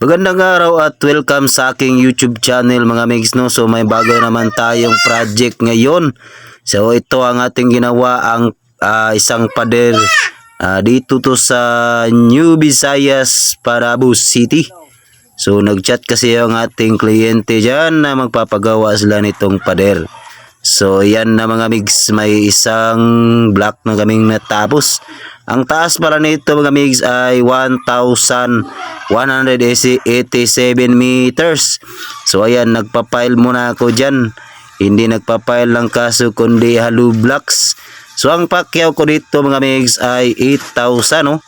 Magandang araw at welcome sa aking YouTube channel mga migs, no. So may bago naman tayong project ngayon. So ito ang ating ginawa, ang isang pader dito to sa New Visayas, Parabus City. So nagchat kasi yung ating kliyente dyan na magpapagawa sila nitong pader. So yan na mga migs, may isang block na kaming natapos. Ang taas pala nito mga migs ay 1,187 meters. So ayan, nagpa-pile muna ako dyan. Hindi nagpa-pile lang kaso kundi hollow blocks. So ang pakyaw ko dito mga migs ay 8,000, no?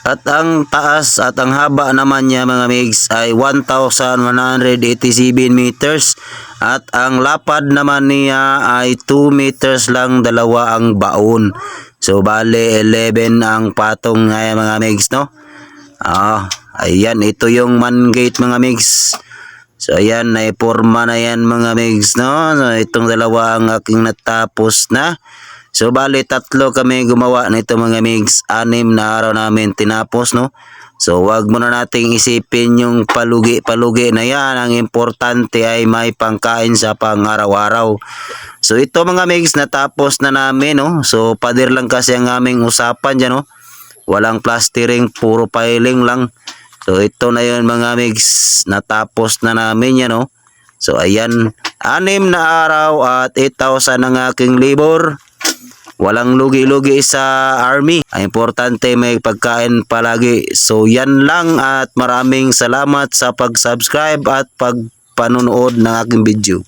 At ang taas at ang haba naman niya mga migs ay 1,187 meters. At ang lapad naman niya ay 2 meters lang, dalawa ang baon. So bale 11 ang patong ngayon mga migs, no? Ayan, ito yung man gate mga migs. So ayan, naiporma na yan mga migs, no? So, itong dalawa ang aking natapos na. So bali tatlo kami gumawa nito mga migs, 6 na araw namin tinapos, no? So wag muna nating isipin yung palugi-palugi na yan. Ang importante ay may pangkain sa pang-araw-araw. So ito mga migs, natapos na namin, no? So pader lang kasi ang aming usapan dyan, no? Walang plastering, puro piling lang. So ito na yun mga migs, natapos na namin yan, no? So ayan, 6 na araw at 8,000 ang aking labor. Walang lugi-lugi sa army. Ang importante may pagkain palagi. So yan lang at maraming salamat sa pag-subscribe at pagpanonood ng aking video.